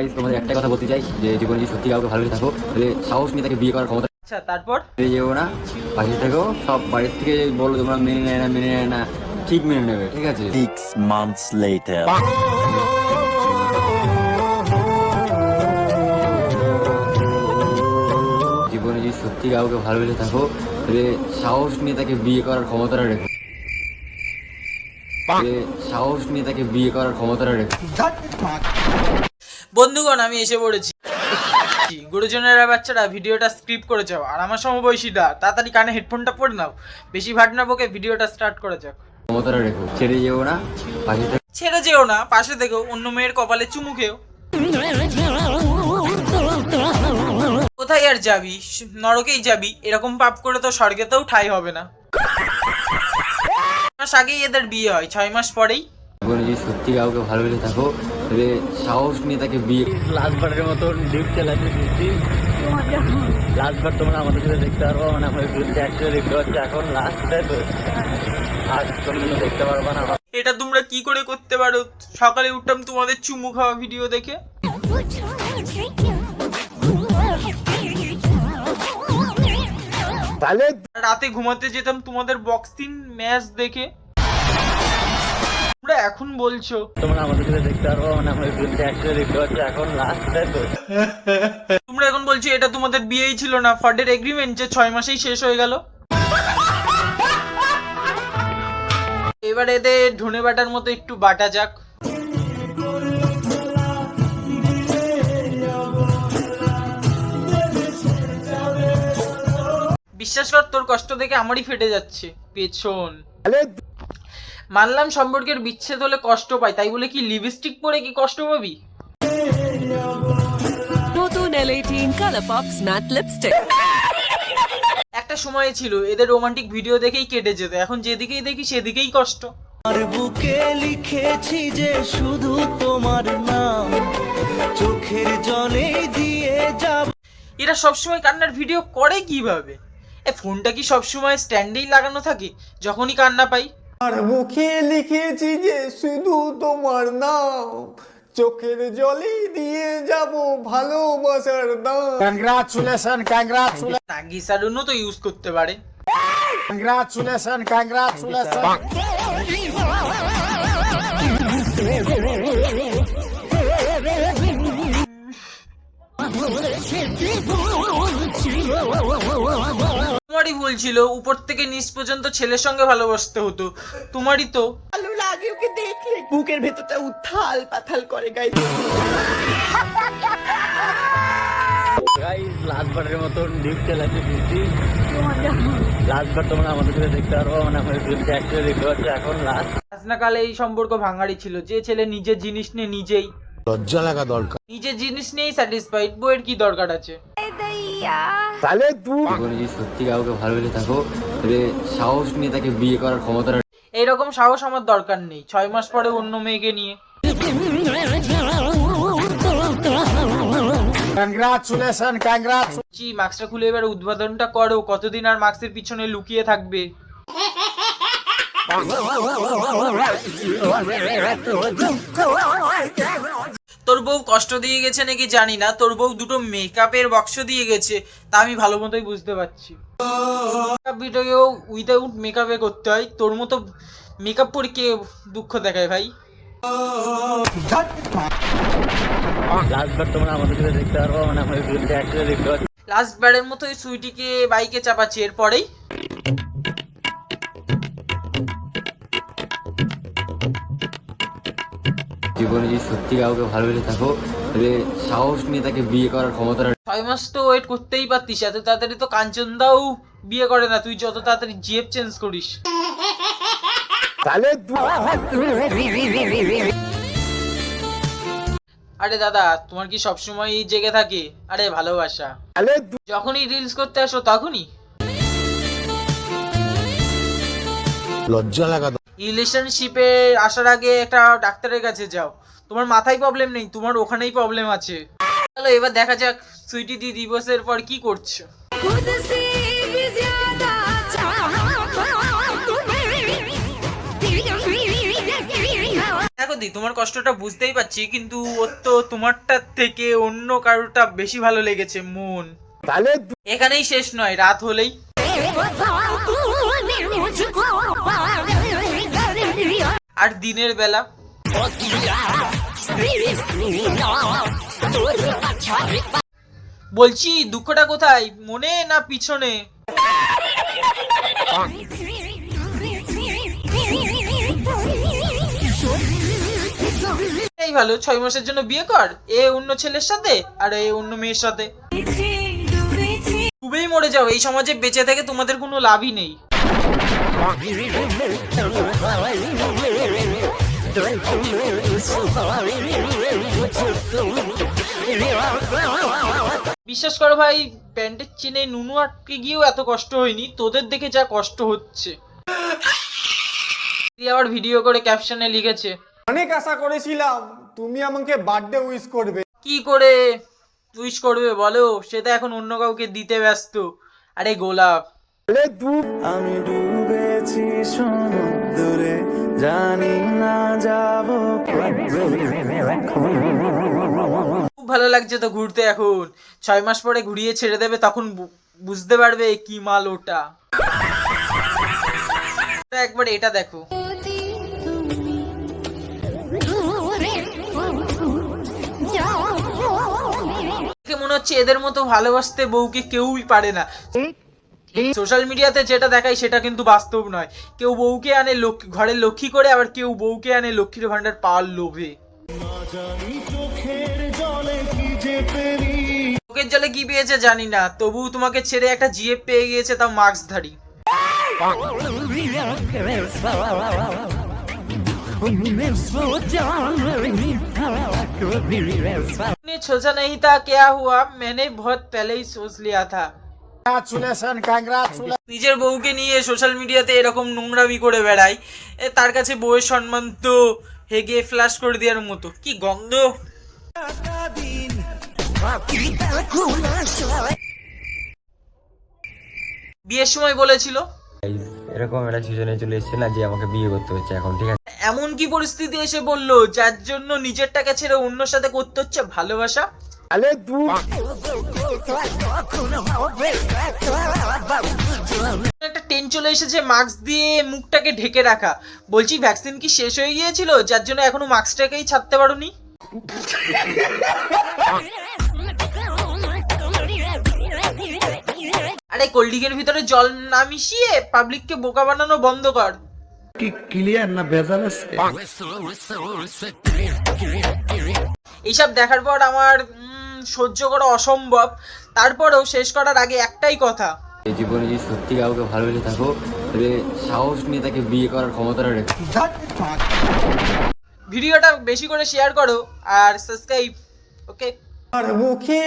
Guys তোমাদের একটা কথা বলতে চাই যে জীবনে যদি সত্যি কাউকে ভালোবেসে থাকো তাহলে সাহস নিয়ে তাকে বিয়ে করার ক্ষমতা। আচ্ছা তারপর যেও না, পাশে থেকো। সব বাড়ির থেকে বলো তোমরা মেনে নেয় না, ঠিক মেনে নেবে, ঠিক আছে? 6 months later. জীবনে যদি সত্যি কাউকে ভালোবেসে থাকো তাহলে সাহস নিয়ে তাকে বিয়ে করার ক্ষমতাটা রেখো। সাহস নিয়ে তাকে বিয়ে করার ক্ষমতাটা রেখো। বন্ধুগণ আমি এসে পড়েছি। গুরুজনেরা বাচ্চারা ভিডিওটা স্ক্রিপ্ট করে যাও, আর আমার সমবয়সীরা তাড়াতাড়ি কানে হেডফোনটা পরে নাও, বেশি ভাট না বকে ভিডিওটা স্টার্ট করে যাও। ক্ষমতাটা রেখো, ছেড়ে যেও না, পাশে থেকো। ছেড়ে যেও না, পাশে দেখো, অন্য মেয়ের কপালে চুমু খেও। কোথায় আর যাবি, নরকেই যাবি। এরকম পাপ করে তো স্বর্গেতেও ঠাঁই হবে না। মাস আগেই এদের বিয়ে হয়, 6 মাস পরেই। জীবনে যদি সত্যি কাউকে ভালোবেসে থাকো তাহলে সাহস নিয়ে তাকে বিয়ে। লাস্টবারের মতন ডিপ চালাতে দিচ্ছি। লাস্টবার তোমরা আমাদের সাথে দেখতে পারবো, মানে আমার ভিডিওতে অ্যাকচুয়ালি দেখতে পাচ্ছি এখন লাস্ট তো আর তোমরা দেখতে পারবা না। এটা তোমরা কি করে করতে পারো? সকালে উঠতাম তোমাদের চুমু খাওয়া ভিডিও দেখে, রাতে ঘুমাতে যেতাম তোমাদের বক্সিং ম্যাচ দেখে। তোমরা এখন বলছো তোমরা আমাদের সাথে দেখতে পারবো, মানে আমার ভিডিওতে অ্যাকচুয়ালি দেখতে পাচ্ছি এখন লাস্ট তো তোমরা এখন বলছো এটা তোমাদের বিয়েই ছিল না, ফর্ডের এগ্রিমেন্ট যে 6 মাসেই শেষ হয়ে গেল। এবার এদের ধনে বাটার মতো একটু বাটা যাক। বিশ্বাস কর তোর কষ্ট দেখে আমারই ফেটে যাচ্ছে পেছন। মানলাম সম্পর্কের বিচ্ছেদ হলে কষ্ট পাই, তাই বলে কি লিপস্টিক পরে কি কষ্ট পাবি? নতুন L18 ColourPop Matte Lipstick। একটা সময় ছিল এদের রোমান্টিক ভিডিও দেখেই কেটে যেত, এখন যেদিকেই দেখি সেদিকেই কষ্ট। আর বুকে লিখেছি যে শুধু তোমার নাম, চোখের জলে দিয়ে যাব। এরা সবসময় কান্নার ভিডিও করে কিভাবে? ফোনটা কি সবসময় স্ট্যান্ডেই লাগানো থাকে? যখনই কান্না পাই আর মুখে লিখেছি যে শুধু তোমার নাম, চোখের জলে দিয়ে যাব ভালোবাসার দাম। Congratulations, congratulations, নাগি সালুনও তো ইউজ করতে পারে। congratulations, congratulations. তোমারই ভুল ছিল, উপর থেকে নিচ পর্যন্ত ছেলের সঙ্গে ভালোবাসতে হতো। তোমারই তো। ভালো লাগে ওকে দেখলে, বুকের ভেতরটা উথাল পাথাল করে গাইস। গাইস লাস্টবারের মতন ডিপ চালাতে দিচ্ছি। লাস্টবার তোমরা আমাদের সাথে দেখতে পারবো, মানে আমার ভিডিওতে অ্যাকচুয়ালি দেখতে পাচ্ছি এখন লাস্ট। কালে এই সম্পর্ক ভাঙাড়ি ছিল, যে ছেলে নিজের জিনিস নিয়ে নিজেই লজ্জা লাগা দরকার। নিজের জিনিস নিয়েই স্যাটিসফাইড, বইয়ের কি দরকার আছে? তাহলে তুই জীবনে যদি সত্যি কাউকে ভালোবেসে থাকো তাহলে সাহস নিয়ে তাকে বিয়ে করার ক্ষমতাটা। এইরকম সাহস আমার দরকার নেই 6 মাস পরে অন্য মেয়েকে নিয়ে। congratulations, congratulations. মাস্কটা খুলে এবার উদ্বোধনটা করো, কতদিন আর মাস্কের পিছনে লুকিয়ে থাকবে? তোর বউ কষ্ট দিয়ে গেছে নাকি জানি না, তোর বউ দুটো মেকআপের বাক্স দিয়ে গেছে, তা আমি ভালো মতোই বুঝতে পারছি। মেকআপ ভিডিও উইদাউট মেকআপে করতে হয়, তোর মতো মেকআপ পরে কে দুঃখ দেখায় ভাই? লাস্টবার তোমরা আমাদের সাথে দেখতে পারবো, মানে আমার ভিডিওতে অ্যাকচুয়ালি দেখতে পাচ্ছি। লাস্ট বারের মতো ওই সুইটিকে বাইকে চাপাচ্ছি, এরপরেই জীবনে যদি সত্যি কাউকে ভালোবেসে থাকো তাহলে সাহস নিয়ে তাকে বিয়ে করার ক্ষমতাটা। 6 মাস তো ওয়েট করতেই পারতিস, এত তাড়াতাড়ি তো কাঞ্চনদাও বিয়ে করে না, তুই যত তাড়াতাড়ি জিএফ চেঞ্জ করিস। তাহলে তুই আরে দাদা তোমার কি সবসময় জেগে থাকে? আরে ভালোবাসা তাহলে তুই যখনই রিলস করতে আসো তখনই লজ্জা লাগা। রিলেশনশিপে আসার আগে একটা ডাক্তারের কাছে যাও, তোমার মাথায় প্রবলেম নেই, তোমার ওখানেই প্রবলেম আছে। চলো এবার দেখা যাক সুইটি দি দিবসের পর কি করছো। দেখো বৌদি তোমার কষ্টটা বুঝতেই পারছি, কিন্তু ওর তো তোমারটার থেকে অন্য কারোটা বেশি ভালো লেগেছে মন। তাহলে এখানেই শেষ নয়, রাত হলেই আর দিনের বেলা। বলছি দুঃখটা কোথায়, মনে না পিছনে? এই ভালো, 6 মাসের জন্য বিয়ে কর, এ অন্য ছেলের সাথে আর এ অন্য মেয়ের সাথে, ডুবেই মরে যাও। এই সমাজে বেঁচে থেকে তোমাদের কোনো লাভই নেই। বিশ্বাস করো ভাই, প্যান্টের চেনে নুনু আটকে গিয়েও এত কষ্ট হয়নি, তোদের দেখে যা কষ্ট হচ্ছে। আবার ভিডিও করে ক্যাপশনে লিখেছে, অনেক আশা করেছিলাম তুমি আমাকে বার্থডে উইশ করবে। কি করে উইশ করবে বলো, সেটা এখন অন্য কাউকে দিতে ব্যস্ত। আরে গোলাপ, আমি ডুবেছি সমুদ্রে, জানি না যাব। খুব ভালো লাগছে তো ঘুরতে এখন, 6 মাস পরে ঘুরিয়ে ছেড়ে দেবে, তখন বুঝতে পারবে কি মাল ওটা। একবার এটা দেখো, মনে হচ্ছে এদের মতো ভালোবাসতে বউকে কেউই পারে না। সোশ্যাল মিডিয়াতে যেটা দেখায় সেটা কিন্তু বাস্তব নয়। কেউ বউকে আনে ঘরের লক্ষ্মী করে, আবার কেউ বউকে আনে লক্ষ্মীর ভান্ডার পাওয়ার লোভে। চোখের জলে কি পেয়েছে জানি না, তবু তোমাকে ছেড়ে একটা জিএফ পেয়ে গিয়েছে, তাও মাস্কধারী। सोचा नहीं था क्या हुआ, मैंने बहुत पहले ही सोच लिया था। নিজের বউকে নিয়ে সোশ্যাল মিডিয়াতে এরকম নোংরামি করে বেড়াই, তার কাছে বউয়ের সম্মান তো হেগে ফ্ল্যাশ করে দেওয়ার মতো। কি গন্ধ! বিয়ের সময় বলেছিল এরকম একটা সিজনে চলে এসেছে না যে আমাকে বিয়ে করতে হচ্ছে এখন, ঠিক আছে? এমন কি পরিস্থিতি এসে বললো যার জন্য নিজের টাকা ছেড়ে অন্য সাথে করতে হচ্ছে ভালোবাসা? একটা টেন চলে এসেছে মাস্ক দিয়ে মুখটাকে ঢেকে রাখা। বলছি ভ্যাকসিন কি শেষ হয়ে গিয়েছিল যার জন্য এখনো মাস্কটাকেই ছাড়তে পারোনি? আরে কোল্ড ড্রিঙ্কের ভিতরে জল না মিশিয়ে পাবলিককে বোকা বানানো বন্ধ কর। কি ক্লিয়ার না ভেজাল আছে? এইসব দেখার পর আমার সহ্য করা অসম্ভব। তারপরেও শেষ করার আগে একটাই কথা, এই জীবনে যদি সত্যি কাউকে ভালোবেসে থাকো তবে সাহস নিয়ে তাকে বিয়ে করার ক্ষমতাটা রেখো। ভিডিওটা বেশি করে শেয়ার করো আর সাবস্ক্রাইব। ওকে। আর মুখে